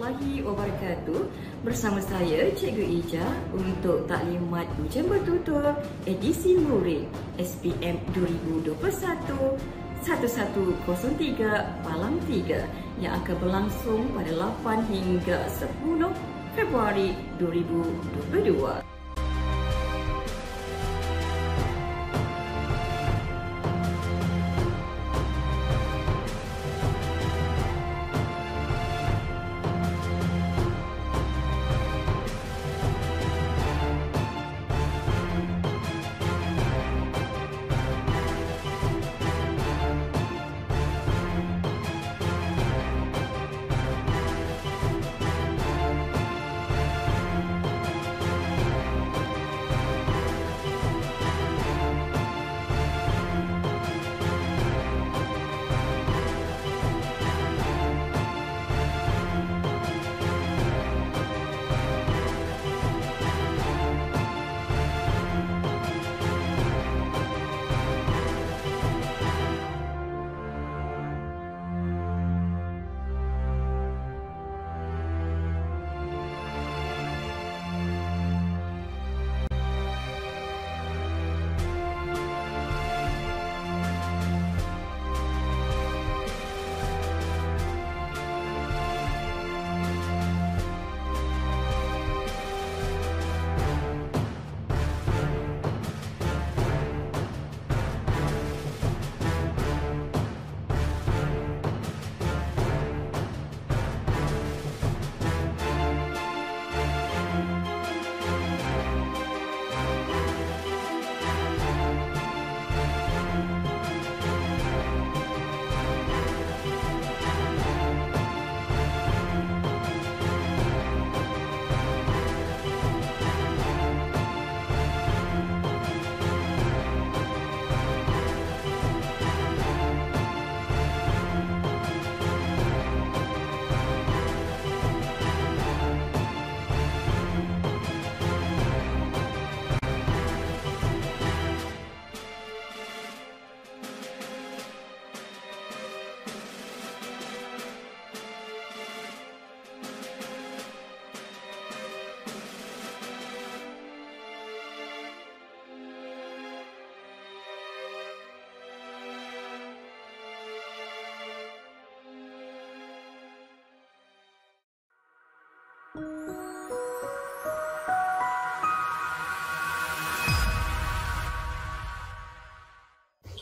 warahmatullahi wabarakatuh. Bersama saya Cikgu Ija untuk taklimat ujian bertutur edisi murid SPM 2021 1103 Palang 3 yang akan berlangsung pada 8 hingga 10 Februari 2022.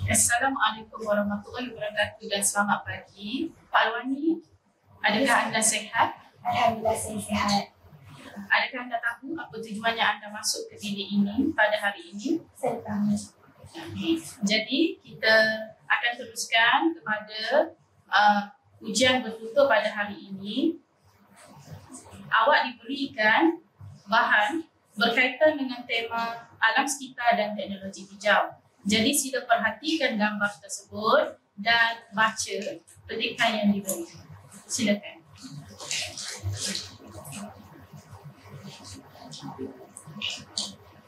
Assalamualaikum warahmatullahi wabarakatuh dan selamat pagi. Pak Alwani, adakah anda sihat? Alhamdulillah saya sihat. Adakah anda tahu apa tujuannya anda masuk ke bilik ini pada hari ini? Saya tahu. Jadi kita akan teruskan kepada ujian bertutur pada hari ini. Awak diberikan bahan berkaitan dengan tema alam sekitar dan teknologi hijau. Jadi sila perhatikan gambar tersebut dan baca petikan yang diberi. Silakan.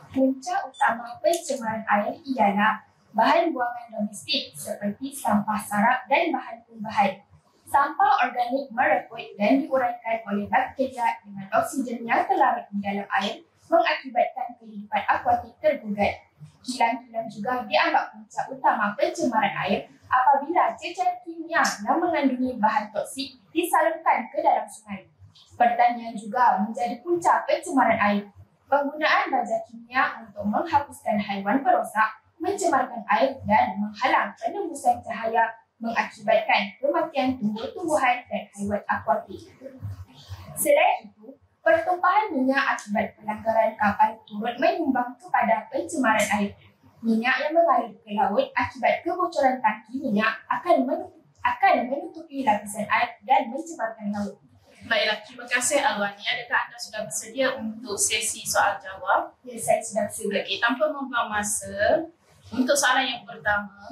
Punca utama pencemaran air ialah bahan buangan domestik seperti sampah sarap dan bahan pembahan. Sampah organik merekut dan diuraikan oleh bakteria dengan oksigen yang terlarut di dalam air mengakibatkan kehidupan akuatik tergugat. Kilang-kilang juga dianggap punca utama pencemaran air apabila cecair kimia yang mengandungi bahan toksik disalurkan ke dalam sungai. Pertanian juga menjadi punca pencemaran air. Penggunaan baja kimia untuk menghapuskan haiwan perosak mencemarkan air dan menghalang penembusan cahaya mengakibatkan kematian tumbuh-tumbuhan dan haiwan akuatik. Selain itu, pertumpahan minyak akibat pelanggaran kapal turut menyumbang kepada pencemaran air. Minyak yang mengalir ke laut akibat kebocoran tangki minyak akan menutupi lapisan air dan mencemarkan laut. Baiklah, terima kasih Alwani. Adakah anda sudah bersedia untuk sesi soal jawab? Ya, saya sudah bersedia. Okey, tanpa membuang masa, untuk soalan yang pertama,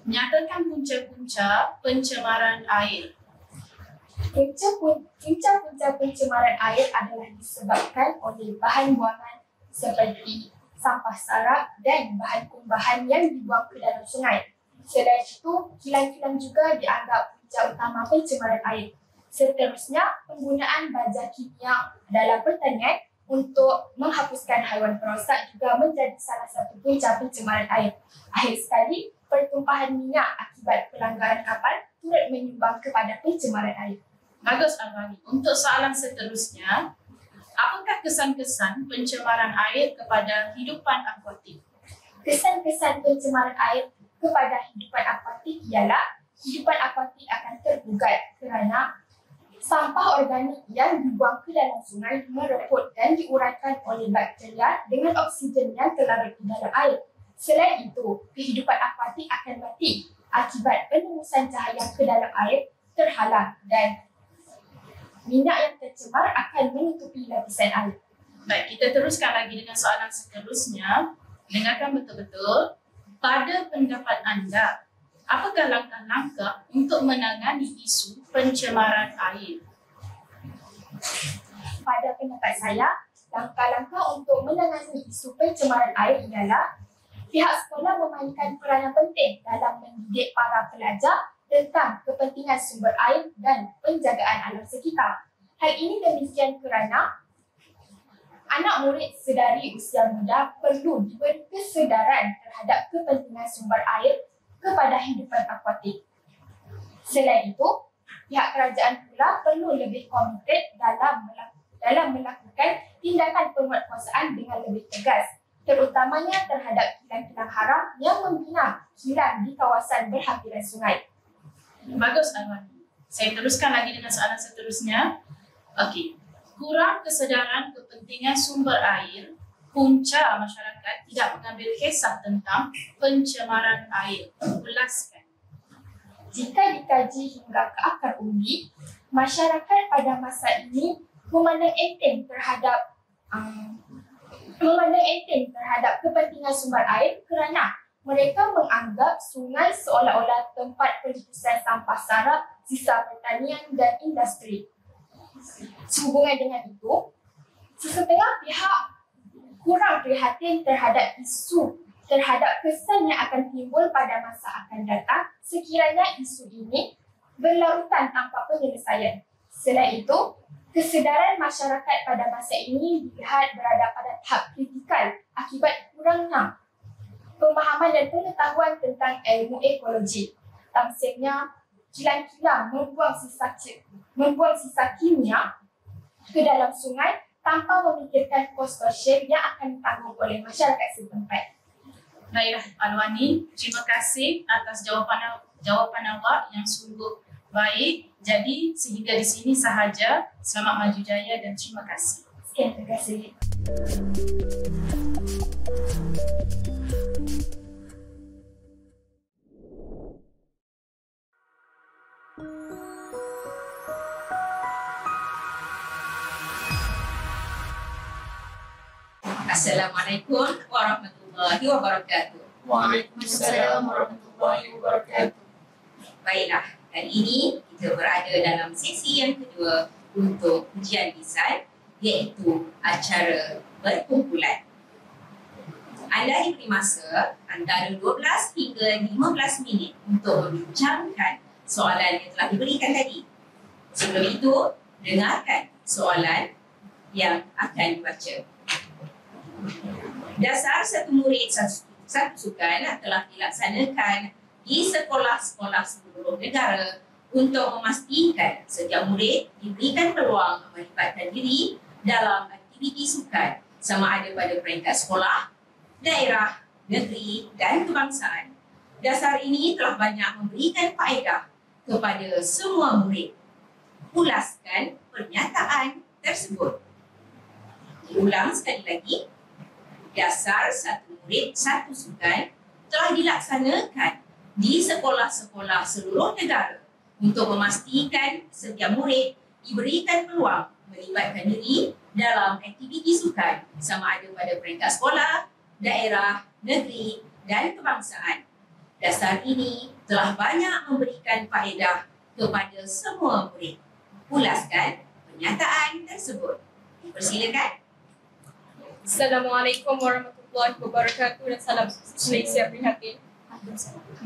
nyatakan punca-punca pencemaran air. Punca-punca pencemaran air adalah disebabkan oleh bahan buangan seperti sampah sarap dan bahan pembahan yang dibuang ke dalam sungai. Selain itu, kilang-kilang juga dianggap punca utama pencemaran air. Seterusnya, penggunaan baja kimia dalam pertanian untuk menghapuskan haiwan perosak juga menjadi salah satu punca pencemaran air. Akhir sekali, pertumpahan minyak akibat pelanggaran kapal turut menyumbang kepada pencemaran air. Bagus, Alwani. Untuk soalan seterusnya, apakah kesan-kesan pencemaran air kepada hidupan akuatik? Kesan-kesan pencemaran air kepada hidupan akuatik ialah hidupan akuatik akan tergugat kerana sampah organik yang dibuang ke dalam sungai mereput dan diuraikan oleh bakteria dengan oksigen yang terlarut di dalam air. Selain itu, kehidupan akuatik akan mati akibat penembusan cahaya ke dalam air terhalang dan minyak yang tercemar akan menutupi lapisan air. Baik, kita teruskan lagi dengan soalan seterusnya. Dengarkan betul-betul. Pada pendapat anda, apakah langkah-langkah untuk menangani isu pencemaran air? Pada pendapat saya, langkah-langkah untuk menangani isu pencemaran air ialah pihak sekolah memainkan peranan penting dalam mendidik para pelajar tentang kepentingan sumber air dan penjagaan alam sekitar. Hal ini demikian kerana anak murid sedari usia muda perlu diberi kesedaran terhadap kepentingan sumber air kepada hidupan akuatik. Selain itu, pihak kerajaan pula perlu lebih komited dalam melakukan tindakan penguatkuasaan dengan lebih tegas, terutamanya terhadap kilang-kilang haram yang membina kilang di kawasan berhampiran sungai. Bagus, Alwani. Saya teruskan lagi dengan soalan seterusnya. Okey. Kurang kesedaran kepentingan sumber air, punca masyarakat tidak mengambil kisah tentang pencemaran air. Ulaskan. Jika dikaji hingga ke akar umbi, masyarakat pada masa ini memandang enteng terhadap kepentingan sumber air kerana mereka menganggap sungai seolah-olah tempat peletusan sampah sarap, sisa pertanian dan industri. Sehubungan dengan itu, sesetengah pihak kurang prihatin terhadap kesan yang akan timbul pada masa akan datang sekiranya isu ini berlarutan tanpa penyelesaian. Selain itu, kesedaran masyarakat pada masa ini dilihat berada pada tahap kritikal akibat kurangnya pemahaman dan pengetahuan tentang ilmu ekologi. Tamsirnya, kilang-kilang membuang sisa kimia ke dalam sungai tanpa memikirkan kos sosial yang akan ditanggung oleh masyarakat setempat. Baiklah, Alwani, terima kasih atas jawapan awak yang sungguh baik. Jadi, sehingga di sini sahaja. Selamat maju jaya dan terima kasih. Sekian, terima kasih. Assalamualaikum warahmatullahi wabarakatuh. Waalaikumsalam warahmatullahi wabarakatuh. Baiklah, kali ini kita berada dalam sesi yang kedua untuk ujian lisan, iaitu acara berkumpulan. Anda diberi masa antara 12 hingga 15 minit untuk membincangkan soalan yang telah diberikan tadi. Sebelum itu, dengarkan soalan yang akan dibaca. Dasar satu murid satu sukan telah dilaksanakan di sekolah-sekolah seluruh negara untuk memastikan setiap murid diberikan peluang melibatkan diri dalam aktiviti sukan sama ada pada peringkat sekolah, daerah, negeri dan kebangsaan. Dasar ini telah banyak memberikan faedah kepada semua murid. Ulaskan pernyataan tersebut. Diulang sekali lagi. Dasar satu murid satu sukan telah dilaksanakan di sekolah-sekolah seluruh negara untuk memastikan setiap murid diberikan peluang melibatkan diri dalam aktiviti sukan sama ada pada peringkat sekolah, daerah, negeri dan kebangsaan. Dasar ini telah banyak memberikan faedah kepada semua murid. Ulaskan pernyataan tersebut. Persilakan. Assalamualaikum warahmatullahi wabarakatuh dan salam Malaysia prihatin.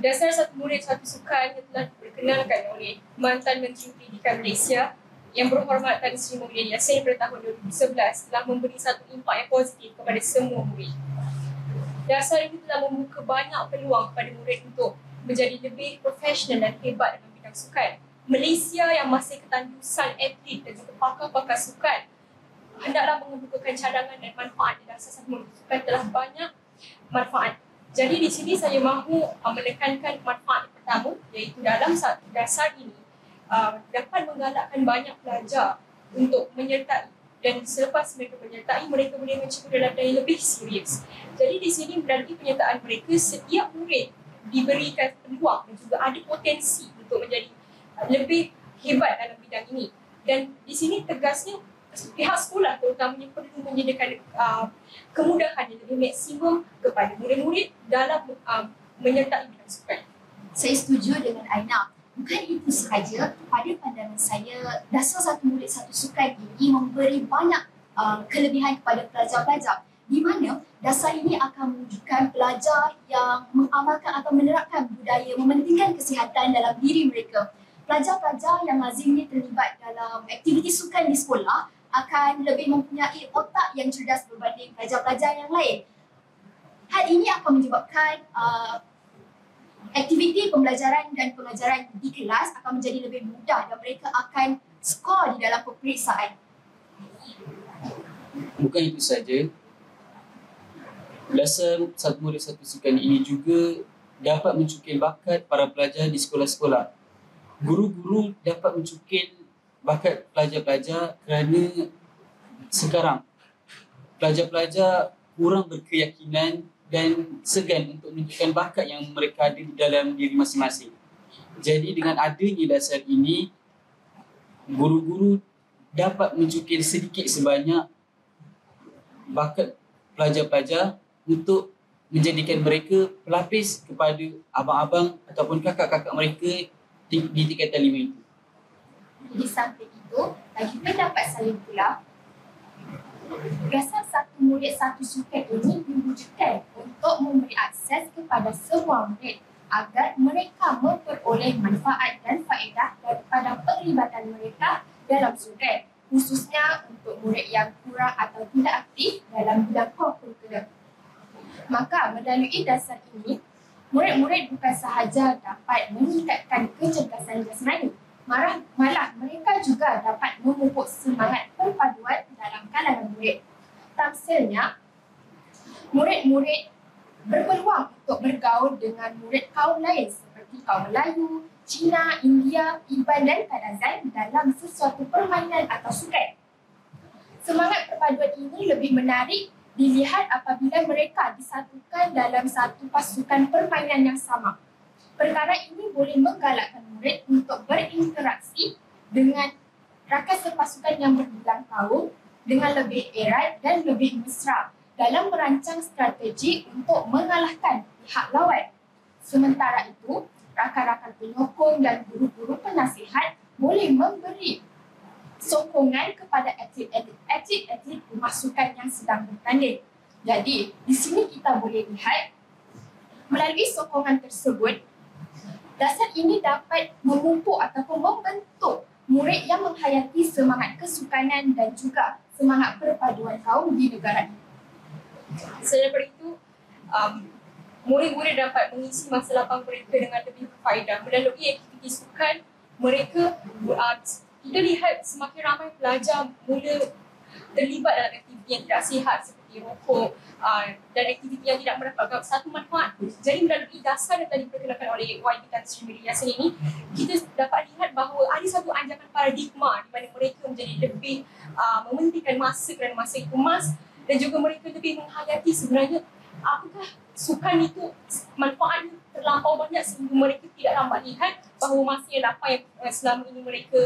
Dasar satu murid satu sukan yang telah diperkenalkan oleh mantan Menteri Pendidikan Malaysia yang berhormat Tan Sri Muhyiddin Yassin pada tahun 2011 telah memberi satu impak yang positif kepada semua murid. Dasar ini telah membuka banyak peluang kepada murid untuk menjadi lebih profesional dan hebat dalam bidang sukan. Malaysia yang masih ketandusan atlet dan juga pakar-pakar sukan hendaklah membukakan cadangan dan manfaat di dasar satu murid sukan telah banyak manfaat. Jadi di sini saya mahu menekankan manfaat pertama iaitu dalam satu dasar ini dapat menggalakkan banyak pelajar untuk menyertai dan selepas mereka menyertai mereka boleh mencikut dalam daya lebih serius. Jadi di sini melalui penyertaan mereka setiap murid diberikan peluang dan juga ada potensi untuk menjadi lebih hebat dalam bidang ini. Dan di sini tegasnya pihak sekolah terutamanya perlu menyediakan kemudahan yang lebih maksimum kepada murid-murid dalam menyertai bidang sukan. Saya setuju dengan Aina. Bukan itu sahaja, pada pandangan saya, dasar satu murid satu sukan ini memberi banyak kelebihan kepada pelajar-pelajar di mana dasar ini akan menunjukkan pelajar yang mengamalkan atau menerapkan budaya mementingkan kesihatan dalam diri mereka. Pelajar-pelajar yang lazimnya terlibat dalam aktiviti sukan di sekolah akan lebih mempunyai otak yang cerdas berbanding pelajar-pelajar yang lain. Hal ini akan menyebabkan aktiviti pembelajaran dan pengajaran di kelas akan menjadi lebih mudah dan mereka akan skor di dalam peperiksaan. Bukan itu saja, dasar satu murid satu sukan ini juga dapat mencukil bakat para pelajar di sekolah-sekolah. Guru-guru dapat mencukil bakat pelajar-pelajar kerana sekarang pelajar-pelajar kurang berkeyakinan dan segan untuk menunjukkan bakat yang mereka ada di dalam diri masing-masing. Jadi dengan adanya dasar ini, guru-guru dapat mencukil sedikit sebanyak bakat pelajar-pelajar untuk menjadikan mereka pelapis kepada abang-abang ataupun kakak-kakak mereka di tingkatan 5 itu. Di samping itu, bagi pendapat saya pula, dasar satu murid satu sukan ini diwujudkan untuk memberi akses kepada semua murid agar mereka memperoleh manfaat dan faedah daripada perlibatan mereka dalam sukan, khususnya untuk murid yang kurang atau tidak aktif dalam bidang co-curricular. Maka melalui dasar ini, murid-murid bukan sahaja dapat meningkatkan kecerdasan jasmani, malah mereka juga dapat memupuk semangat perpaduan dalam kalangan murid. Tamsilnya, murid-murid berpeluang untuk bergaul dengan murid kaum lain seperti kaum Melayu, Cina, India, Iban dan Kadazan dalam sesuatu permainan atau sukan. Semangat perpaduan ini lebih menarik dilihat apabila mereka disatukan dalam satu pasukan permainan yang sama. Perkara ini boleh menggalakkan murid untuk berinteraksi dengan rakan sepasukan yang berbilang tahun dengan lebih erat dan lebih mesra dalam merancang strategi untuk mengalahkan pihak lawan. Sementara itu, rakan-rakan penyokong dan guru-guru penasihat boleh memberi sokongan kepada atlet-atlet pemasukan yang sedang bertanding. Jadi, di sini kita boleh lihat melalui sokongan tersebut, dasar ini dapat memupuk ataupun membentuk murid yang menghayati semangat kesukanan dan juga semangat perpaduan kaum di negara ini. Selain daripada itu, murid-murid dapat mengisi masa lapang mereka dengan lebih berfaedah. Melalui aktiviti sukan, mereka kita lihat semakin ramai pelajar mula terlibat dalam aktiviti yang tidak sihat seperti rokok dan aktiviti yang tidak mendapatkan satu manfaat. Jadi melalui dasar yang tadi diperkenalkan oleh YB Tan Sri Muhyiddin Yassin ini, kita dapat lihat bahawa ada satu anjakan paradigma di mana mereka menjadi lebih mementingkan masa kerana masa itu emas dan juga mereka lebih menghayati sebenarnya apakah sukan itu manfaatnya terlampau banyak sehingga mereka tidak dapat lihat bahawa masa yang dapat yang selama ini mereka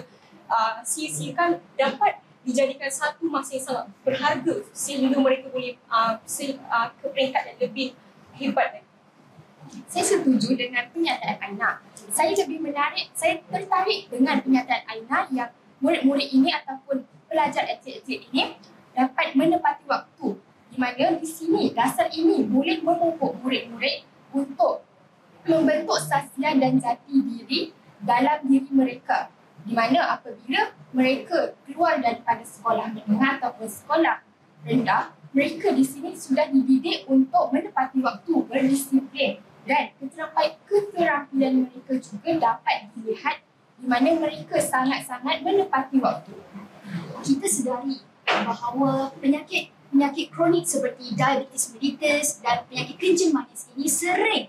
sia-siakan dapat dijadikan satu masa yang sangat berharga sehingga mereka boleh ke peringkat yang lebih hebat lagi. Saya setuju dengan pernyataan Aina. Saya tertarik dengan pernyataan Aina yang murid-murid ini ataupun pelajar atlet-atlet ini dapat menepati waktu di mana di sini dasar ini boleh memupuk murid-murid untuk membentuk sasian dan jati diri dalam diri mereka, di mana apabila mereka keluar daripada sekolah menengah ataupun sekolah rendah, mereka di sini sudah dididik untuk menepati waktu, berdisiplin, dan keterampilan mereka juga dapat dilihat di mana mereka sangat-sangat menepati waktu. Kita sedari bahawa penyakit kronik seperti diabetes mellitus dan penyakit kencing manis ini sering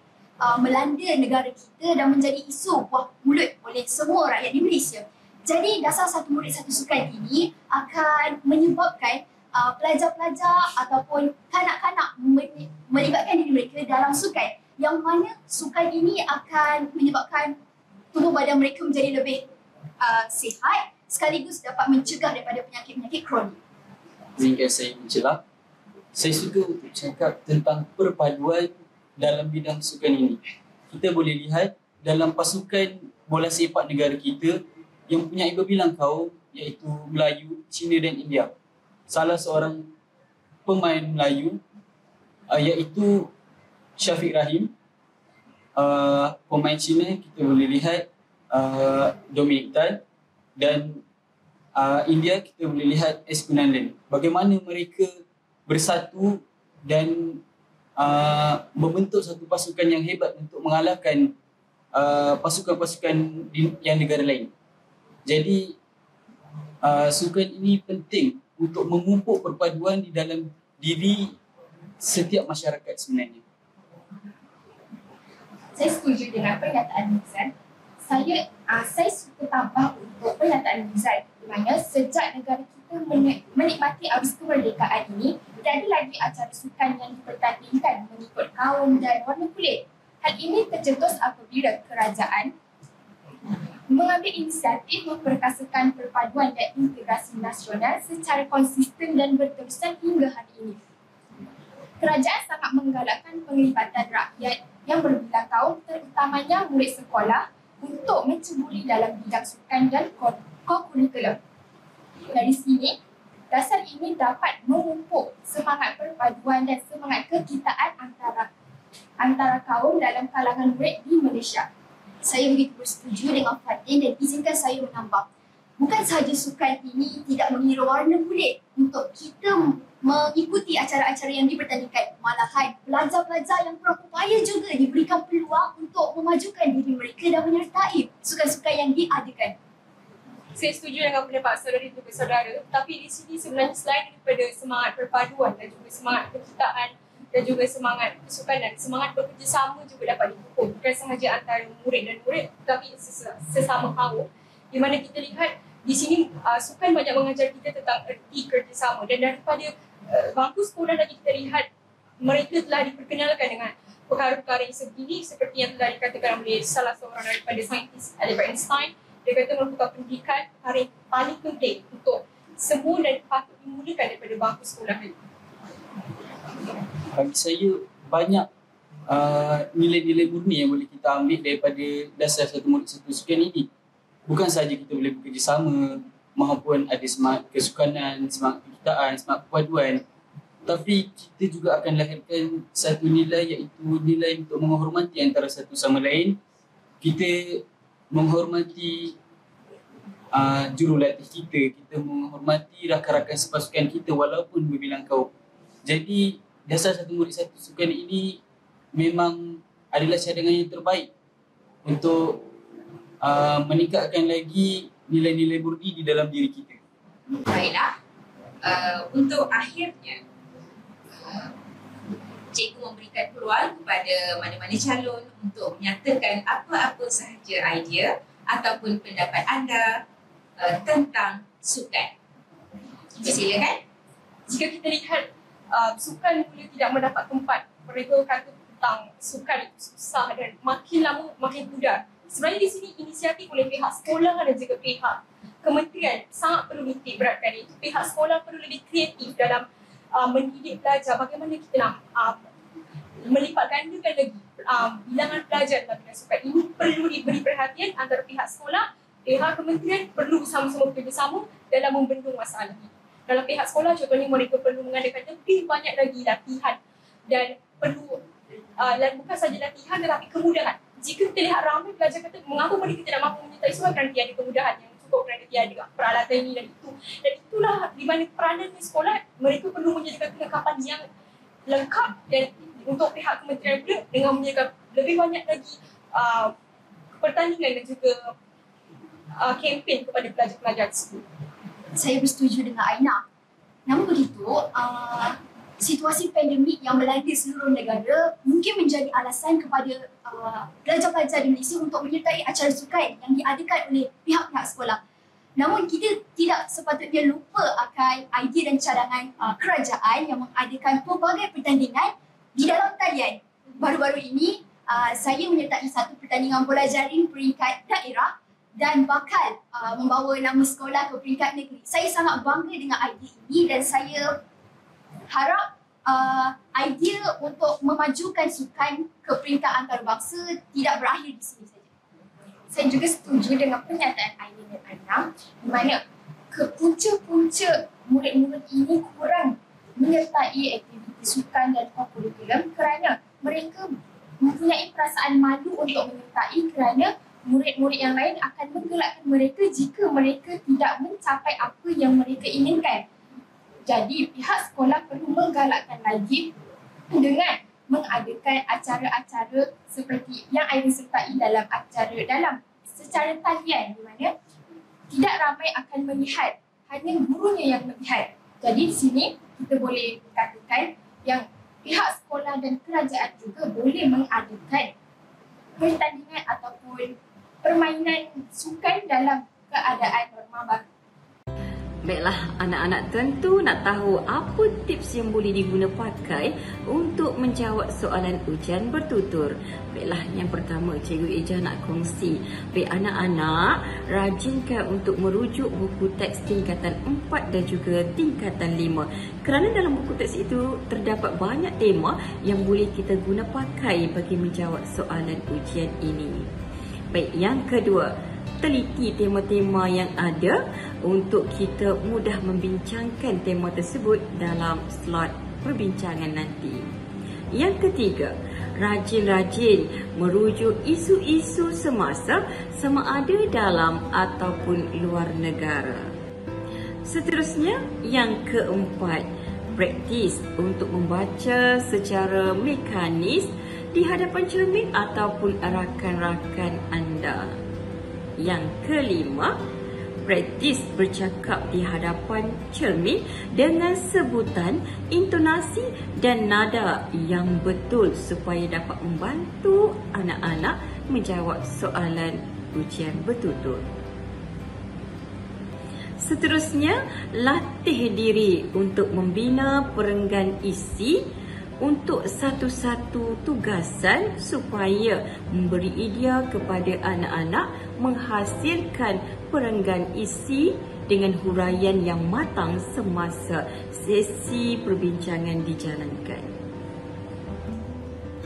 melanda negara kita dan menjadi isu buah mulut oleh semua rakyat di Malaysia. Jadi dasar satu murid satu sukan ini akan menyebabkan pelajar-pelajar ataupun kanak-kanak melibatkan diri mereka dalam sukan, yang mana sukan ini akan menyebabkan tubuh badan mereka menjadi lebih sihat sekaligus dapat mencegah daripada penyakit-penyakit kronik. Izinkan saya mencelah. Saya suka untuk cakap tentang perpaduan dalam bidang sukan ini. Kita boleh lihat dalam pasukan bola sepak negara kita yang mempunyai berbilang kaum, iaitu Melayu, Cina dan India. Salah seorang pemain Melayu iaitu Syafiq Rahim. Pemain Cina kita boleh lihat Dominic Tan, dan India kita boleh lihat S. Kunandan. Bagaimana mereka bersatu dan membentuk satu pasukan yang hebat untuk mengalahkan pasukan-pasukan yang negara lain. Jadi sukan ini penting untuk memupuk perpaduan di dalam diri setiap masyarakat sebenarnya. Saya setuju dengan pernyataan Nizam. Saya suka tambah untuk pernyataan Nizam, di mana sejak negara kita menikmati arus kemerdekaan ini, tidak ada lagi acara sukan yang dipertandingkan mengikut kaum dan warna kulit. Hal ini tercetus apabila kerajaan mengambil inisiatif memperkasakan perpaduan dan integrasi nasional secara konsisten dan berterusan hingga hari ini. Kerajaan sangat menggalakkan penglibatan rakyat yang berbilang kaum, terutamanya murid sekolah, untuk menceburi dalam bidang sukan dan kurikulum. Dari sini, dasar ini dapat memupuk semangat perpaduan dan semangat kekitaan antara kaum dalam kalangan murid di Malaysia. Saya begitu bersetuju dengan Fatin dan izinkan saya menambah. Bukan sahaja sukan ini tidak mengira warna kulit untuk kita mengikuti acara-acara yang dipertandingkan. Malahan pelajar-pelajar yang kurang upaya juga diberikan peluang untuk memajukan diri mereka dan menyertai sukan-sukan yang diadakan. Saya setuju dengan pendapat saudara dan juga saudara, tapi di sini sebenarnya selain daripada semangat perpaduan dan juga semangat kekitaan dan juga semangat kesukanan, semangat bekerjasama juga dapat dipupuk, bukan sahaja antara murid dan murid tetapi sesama kaum, di mana kita lihat di sini sukan banyak mengajar kita tentang erti kerjasama, dan daripada bangku sekolah lagi kita lihat mereka telah diperkenalkan dengan perkara-perkara yang sebegini, seperti yang telah dikatakan oleh salah seorang daripada saintis Albert Einstein. Dia kata merupakan pendidikan perkara yang paling penting untuk semua dan patut dimulakan daripada bangku sekolah ini. Bagi saya, banyak nilai-nilai murni yang boleh kita ambil daripada dasar satu murid satu sukan ini. Bukan sahaja kita boleh bekerjasama maupun ada semangat kesukanan, semangat kekitaan, semangat perpaduan, tapi kita juga akan lahirkan satu nilai, iaitu nilai untuk menghormati antara satu sama lain. Kita menghormati jurulatih kita menghormati rakan-rakan sepasukan kita walaupun berbilang kaum. Jadi dasar satu murid satu sukan ini memang adalah cadangan yang terbaik untuk meningkatkan lagi nilai-nilai murni di dalam diri kita. Baiklah, untuk akhirnya cikgu memberikan peluang kepada mana-mana calon untuk menyatakan apa-apa sahaja idea ataupun pendapat anda tentang sukan. Silakan. Jika kita lihat sukan mula tidak mendapat tempat, mereka kata tentang sukan itu susah dan makin lama makin pudar. Sebenarnya di sini inisiatif oleh pihak sekolah dan juga pihak kementerian sangat perlu dititik beratkan. Itu pihak sekolah perlu lebih kreatif dalam mendidik pelajar bagaimana kita nak melipat gandakan lagi bilangan pelajar dalam bidang sukan. Ini perlu diberi perhatian antara pihak sekolah, pihak kementerian perlu sama-sama bekerjasama dalam membendung masalah ini. Dalam pihak sekolah contohnya mereka perlu mengadakan lebih banyak lagi latihan dan perlu dan bukan sahaja latihan tetapi kemudahan jika kita lihat ramai pelajar kata mengapa mereka tidak mampu menyertai sukan kerana dia ada kemudahan yang cukup, kerana dia ada peralatan ini dan itu. Dan itulah di mana peranan sekolah, mereka perlu menyediakan kelengkapan yang lengkap dan untuk pihak kementerian pula dengan menyediakan lebih banyak lagi pertandingan dan juga kempen kepada pelajar-pelajar tersebut. Saya bersetuju dengan Aina. Namun begitu, situasi pandemik yang melanda seluruh negara mungkin menjadi alasan kepada pelajar-pelajar di Malaysia untuk menyertai acara sukan yang diadakan oleh pihak-pihak sekolah. Namun kita tidak sepatutnya lupa akan idea dan cadangan kerajaan yang mengadakan pelbagai pertandingan di dalam talian. Baru-baru ini, saya menyertai satu pertandingan bola jaring peringkat daerah dan bakal membawa nama sekolah ke peringkat negeri. Saya sangat bangga dengan idea ini dan saya harap idea untuk memajukan sukan ke peringkat antarabangsa tidak berakhir di sini saja. Saya juga setuju dengan pernyataan Aina dan Aina di mana kepunca-punca murid-murid ini kurang menyertai aktiviti sukan dan kurikulum kerana mereka mempunyai perasaan malu untuk menyertai kerana murid-murid yang lain akan menggelakkan mereka jika mereka tidak mencapai apa yang mereka inginkan. Jadi pihak sekolah perlu menggalakkan lagi dengan mengadakan acara-acara seperti yang Aina sertai dalam secara talian di mana tidak ramai akan melihat, hanya gurunya yang melihat. Jadi di sini kita boleh katakan yang pihak sekolah dan kerajaan juga boleh mengadakan pertandingan ataupun permainan sukan dalam keadaan normal baru. Baiklah, anak-anak tentu nak tahu apa tips yang boleh diguna pakai untuk menjawab soalan ujian bertutur. Baiklah, yang pertama Cikgu Ijah nak kongsi. Baik anak-anak, rajinkan untuk merujuk buku teks tingkatan 4 dan juga tingkatan 5. Kerana dalam buku teks itu terdapat banyak tema yang boleh kita guna pakai bagi menjawab soalan ujian ini. Baik, yang kedua, teliti tema-tema yang ada untuk kita mudah membincangkan tema tersebut dalam slot perbincangan nanti. Yang ketiga, rajin-rajin merujuk isu-isu semasa sama ada dalam ataupun luar negara. Seterusnya, yang keempat, praktis untuk membaca secara mekanis di hadapan cermin ataupun rakan-rakan anda. Yang kelima, praktis bercakap di hadapan cermin dengan sebutan, intonasi dan nada yang betul supaya dapat membantu anak-anak menjawab soalan ujian bertutur. Seterusnya, latih diri untuk membina perenggan isi untuk satu-satu tugasan supaya memberi idea kepada anak-anak menghasilkan perenggan isi dengan huraian yang matang semasa sesi perbincangan dijalankan.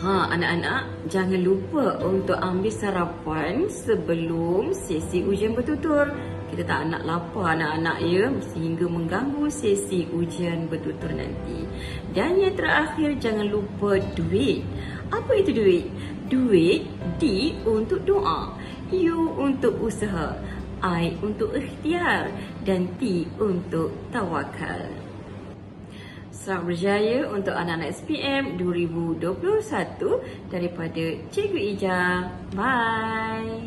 Anak-anak, jangan lupa untuk ambil sarapan sebelum sesi ujian bertutur. Kita tak nak lapar anak-anak ya, sehingga mengganggu sesi ujian bertutur nanti. Dan yang terakhir, jangan lupa duit. Apa itu duit? Duit D untuk doa, U untuk usaha, I untuk ikhtiar dan T untuk tawakal. Selamat berjaya untuk anak-anak SPM 2021 daripada Cikgu Ijah. Bye.